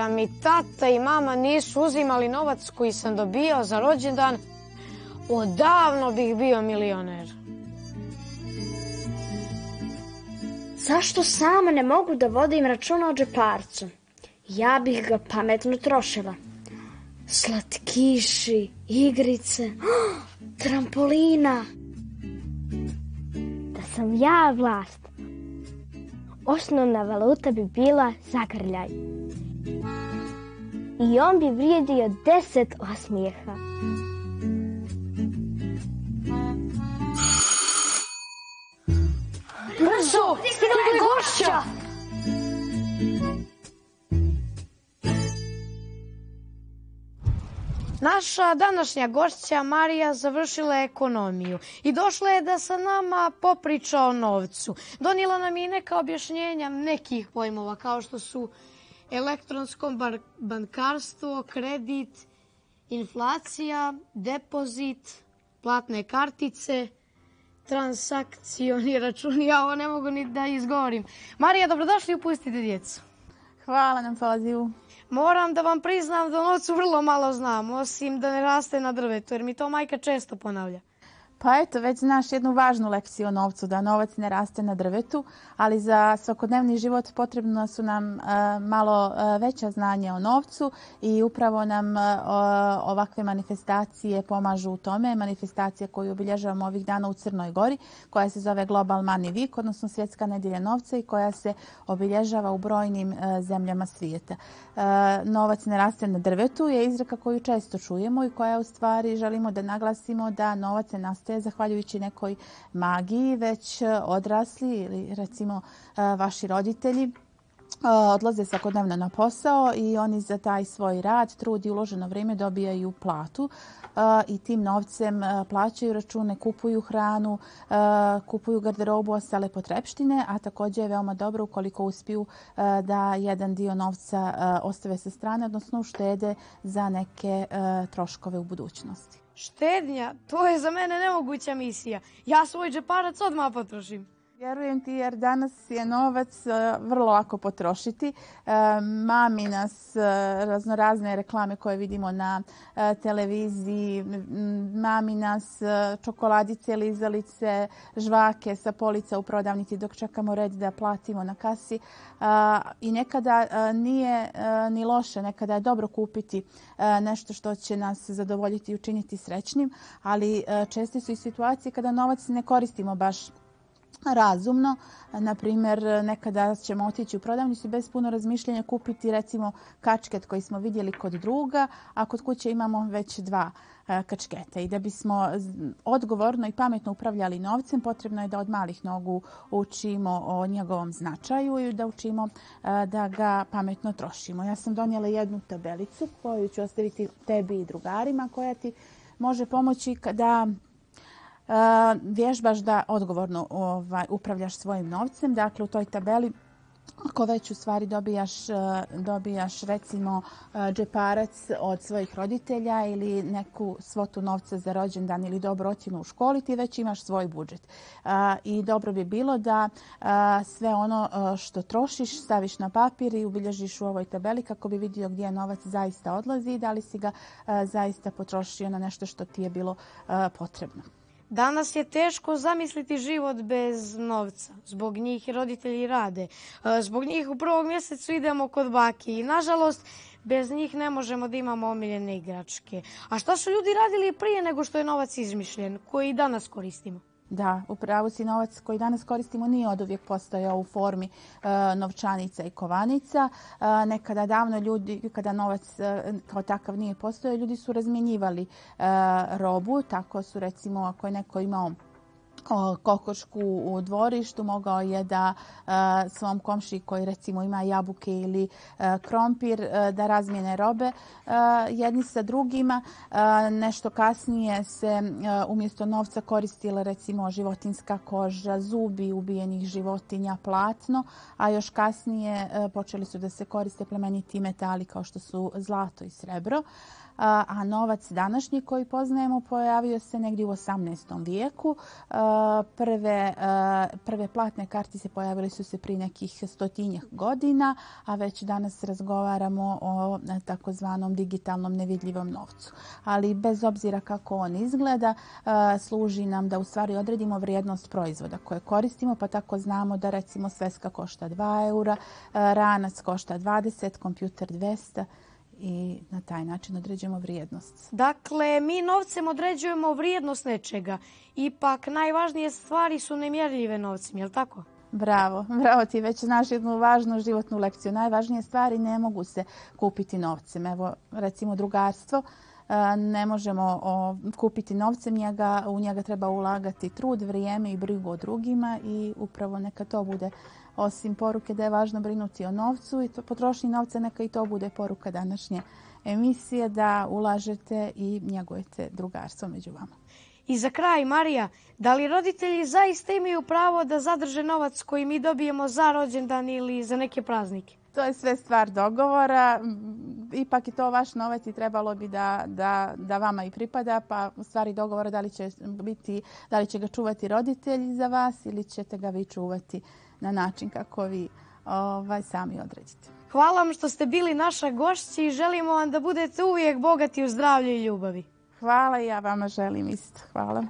Da mi tata i mama nisu uzimali novac koji sam dobio za rođendan, odavno bih bio milioner. Zašto sama ne mogu da vodim računa o džeparcu? Ja bih ga pametno trošila. Slatkiši, igrice, trampolina. Da sam ja vlast, osnovna valuta bi bila zagrljaj. I on bi vrijedio 10 osmijeha. Brzo, stigla je gošća! Naša današnja gošća Marija završila je ekonomiju i došla je da sa nama popriča o novcu. Donijela nam je neka objašnjenja nekih pojmova kao što su elektronsko bankarstvo, kredit, inflacija, depozit, platne kartice, transakcioni računi. Ja ovo ne mogu ni da izgovorim. Marija, dobrodošli, upustite djecu. Hvala na pozivu. Moram da vam priznam da o novcu vrlo malo znam, osim da ne raste na drvetu, jer mi to majka često ponavlja. Pa eto, već znaš jednu važnu lekciju o novcu, da novac ne raste na drvetu, ali za svakodnevni život potrebno su nam malo veća znanja o novcu i upravo nam ovakve manifestacije pomažu u tome. Manifestacija koju obilježavamo ovih dana u Crnoj Gori, koja se zove Global Money Week, odnosno Svjetska nedjelja novca i koja se obilježava u brojnim zemljama svijeta. Novac ne raste na drvetu je izreka koju često čujemo i koja u stvari želimo da naglasimo da novac ne nastaje zahvaljujući nekoj magiji, već odrasli ili recimo vaši roditelji odlaze svakodnevno na posao i oni za taj svoj rad, trud i uloženo vrijeme dobijaju platu i tim novcem plaćaju račune, kupuju hranu, kupuju garderobu, ostale potrepštine, a također je veoma dobro ukoliko uspiju da jedan dio novca ostave sa strane, odnosno uštede za neke troškove u budućnosti. Štednja, to je za mene nemoguća misija. Ja svoj džeparac odmah potrošim. Vjerujem ti jer danas je novac vrlo lako potrošiti. Mami nas raznorazne reklame koje vidimo na televiziji, mami nas čokoladice, lizalice, žvake sa polica u prodavnici dok čekamo red da platimo na kasi. I nekada nije ni loše, nekada je dobro kupiti nešto što će nas zadovoljiti i učiniti srećnim, ali česte su i situacije kada novac ne koristimo baš razumno. Naprimjer, nekada ćemo otići u prodavnicu bez puno razmišljanja kupiti recimo kačket koji smo vidjeli kod druga, a kod kuće imamo već 2 kačketa. I da bismo odgovorno i pametno upravljali novcem, potrebno je da od malih nogu učimo o njegovom značaju i da učimo da ga pametno trošimo. Ja sam donijela jednu tabelicu koju ću ostaviti tebi i drugarima, koja ti može pomoći kada vježbaš da odgovorno upravljaš svojim novcem. Dakle, u toj tabeli ako već u stvari dobijaš recimo džeparac od svojih roditelja ili neku svotu novca za rođendan ili dobru ocjenu u školi, ti već imaš svoj budžet. I dobro bi bilo da sve ono što trošiš staviš na papir i ubilježiš u ovoj tabeli kako bi vidio gdje novac zaista odlazi i da li si ga zaista potrošio na nešto što ti je bilo potrebno. Danas je teško zamisliti život bez novca. Zbog njih roditelji rade. Zbog njih u 1. mjesecu idemo kod baki i nažalost bez njih ne možemo da imamo omiljene igračke. A šta su ljudi radili prije nego što je novac izmišljen, koji i danas koristimo? Da, upravo si, novac koji danas koristimo nije oduvijek postojao u formi novčanica i kovanica. Nekada davno ljudi, kada novac kao takav nije postojao, ljudi su razmjenjivali robu. Tako su recimo ako je neko imao kokošku u dvorištu, mogao je da svom komšiji koji recimo ima jabuke ili krompir da razmijene robe jedni sa drugima. Nešto kasnije se umjesto novca koristila recimo životinjska koža, zubi ubijenih životinja, platno, a još kasnije počeli su da se koriste plemeniti metali kao što su zlato i srebro. a novac današnji koji poznajemo pojavio se negdje u 18. vijeku. Prve platne kartice pojavile su se prije nekih 100 godina, a već danas razgovaramo o takozvanom digitalnom nevidljivom novcu. Ali bez obzira kako on izgleda, služi nam da u stvari odredimo vrijednost proizvoda koje koristimo, pa tako znamo da recimo sveska košta 2 eura, ranac košta 20, kompjuter 200 i na taj način određujemo vrijednost. Dakle, mi novcem određujemo vrijednost nečega. Ipak najvažnije stvari su nemjerljive novcem, je li tako? Bravo, ti već znaš jednu važnu životnu lekciju. Najvažnije stvari ne mogu se kupiti novcem. Evo, recimo drugarstvo. Ne možemo kupiti novcem, u njega treba ulagati trud, vrijeme i brigu o drugima i upravo neka to bude, osim poruke da je važno brinuti o novcu i potrošnji novca, neka i to bude poruka današnje emisije, da ulažete i njegujete drugarstvo među vama. I za kraj, Marija, da li roditelji zaista imaju pravo da zadrže novac koji mi dobijemo za rođendan ili za neke praznike? To je sve stvar dogovora. Ipak je to vaš novac i trebalo bi da vama i pripada, pa u stvari dogovora da li će ga čuvati roditelji za vas ili ćete ga vi čuvati na način kako vi sami odredite. Hvala vam što ste bili naša gošća i želimo vam da budete uvijek bogati u zdravlju i ljubavi. Hvala i ja vama želim isto. Hvala.